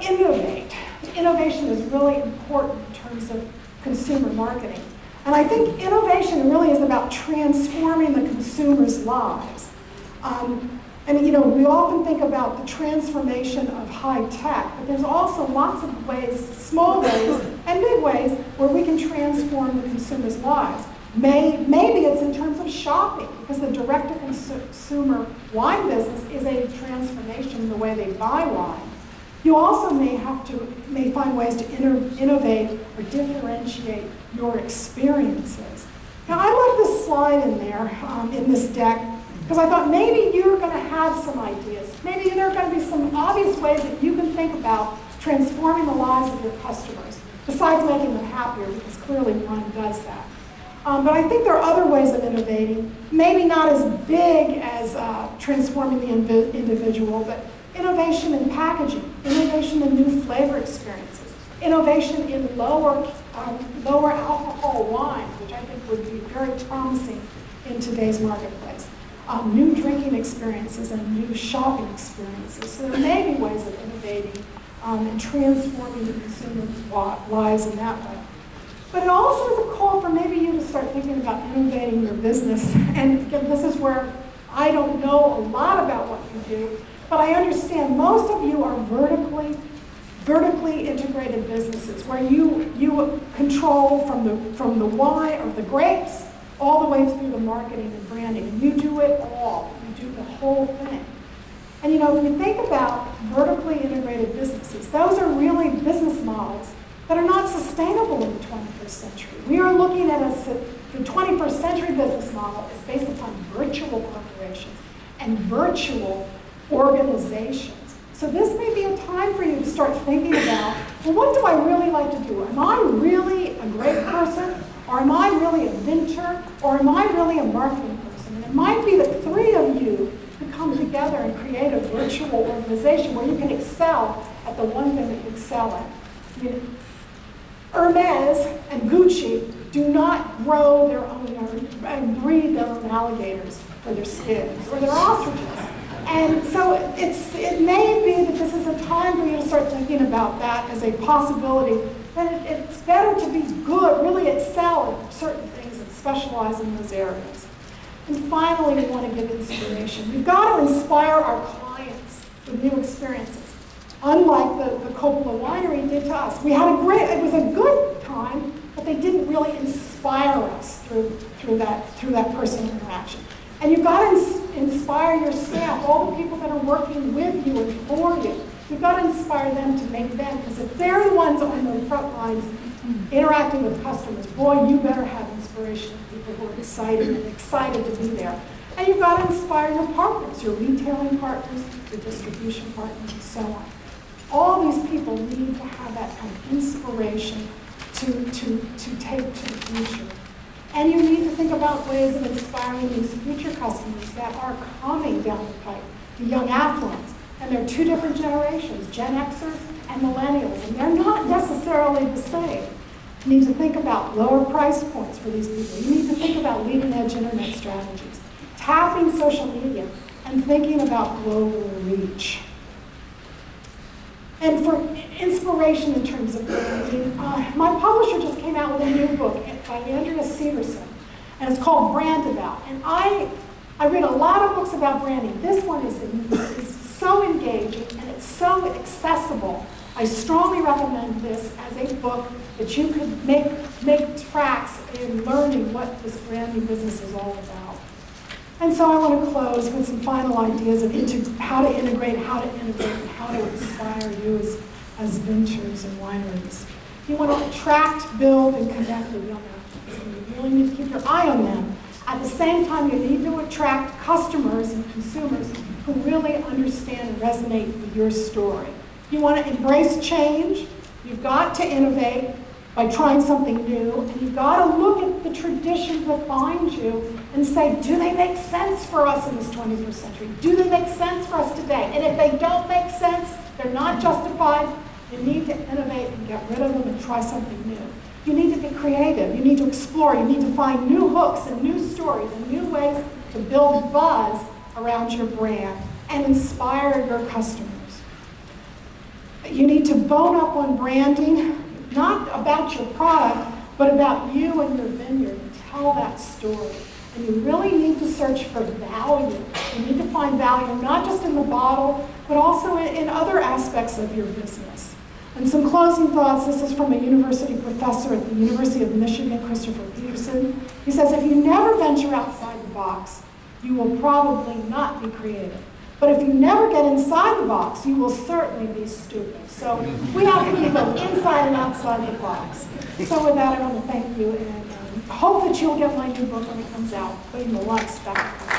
to innovate. Innovation is really important in terms of consumer marketing. And I think innovation really is about transforming the consumer's lives. And you know, we often think about the transformation of high tech, but there's also lots of ways, small ways and big ways, where we can transform the consumer's lives. Maybe it's in terms of shopping, because the direct-to-consumer wine business is a transformation in the way they buy wine. You also may find ways to innovate or differentiate your experiences. Now, I left this slide in there, in this deck, because I thought maybe you're going to have some ideas. Maybe there are going to be some obvious ways that you can think about transforming the lives of your customers, besides making them happier, because clearly wine does that. But I think there are other ways of innovating, maybe not as big as transforming the individual, but innovation in packaging, innovation in new flavor experiences, innovation in lower alcohol wine, which I think would be very promising in today's marketplace. New drinking experiences and new shopping experiences. So there may be ways of innovating and transforming the consumer's lives in that way. But it also is a call for maybe you to start thinking about innovating your business. And again, this is where I don't know a lot about what you do, but I understand most of you are vertically integrated businesses where you control from the wine or the grapes all the way through the marketing and branding. And you do it all. You do the whole thing. And you know, if you think about vertically integrated businesses, those are really business models that are not sustainable in the 21st century. We are looking at the 21st century business model is based upon virtual corporations and virtual organizations. So this may be a time for you to start thinking about, well, what do I really like to do? Am I really a great person? Or am I really a venture? Or am I really a marketing person? And it might be that three of you could come together and create a virtual organization where you can excel at the one thing that you excel at. I mean, Hermes and Gucci do not grow their own and breed their own alligators for their skins or their ostriches. And so it may be that this is a time for you to start thinking about that as a possibility. And it's better to be good, really excel at certain things and specialize in those areas. And finally, we want to give inspiration. We've got to inspire our clients with new experiences. Unlike the Coppola Winery did to us. It was a good time, but they didn't really inspire us through that personal interaction. And you've got to inspire your staff, all the people that are working with you and for you. You've got to inspire them to make them, because if they're the ones on the front lines interacting with customers, boy, you better have inspiration of people who are excited to be there. And you've got to inspire your partners, your retailing partners, your distribution partners, and so on. All these people need to have that kind of inspiration to take to the future. And you need to think about ways of inspiring these future customers that are coming down the pipe, the young affluents. And there are two different generations, Gen Xers and millennials, and they're not necessarily the same. You need to think about lower price points for these people. You need to think about leading-edge internet strategies, tapping social media, and thinking about global reach. And for inspiration in terms of branding, my publisher just came out with a new book by Andrea Severson, and it's called Brand About. And I read a lot of books about branding. This one is so engaging and it's so accessible. I strongly recommend this as a book that you could make tracks in learning what this branding business is all about. And so I want to close with some final ideas of how to integrate, and how to inspire you as ventures and wineries. You want to attract, build, and connect with young athletes. And you really need to keep your eye on them. At the same time, you need to attract customers and consumers who really understand and resonate with your story. You want to embrace change. You've got to innovate by trying something new, and you've got to look at the traditions that bind you and say, do they make sense for us in this 21st century? Do they make sense for us today? And if they don't make sense, they're not justified, you need to innovate and get rid of them and try something new. You need to be creative. You need to explore. You need to find new hooks and new stories and new ways to build buzz around your brand and inspire your customers. You need to bone up on branding, not about your product, but about you and your vineyard. Tell that story. And you really need to search for value. You need to find value not just in the bottle, but also in other aspects of your business. And some closing thoughts. This is from a university professor at the University of Michigan, Christopher Peterson. He says, if you never venture outside the box, you will probably not be creative. But if you never get inside the box, you will certainly be stupid. So we have to be both inside and outside the box. So with that, I want to thank you and hope that you'll get my new book when it comes out, Putting the Lights Back.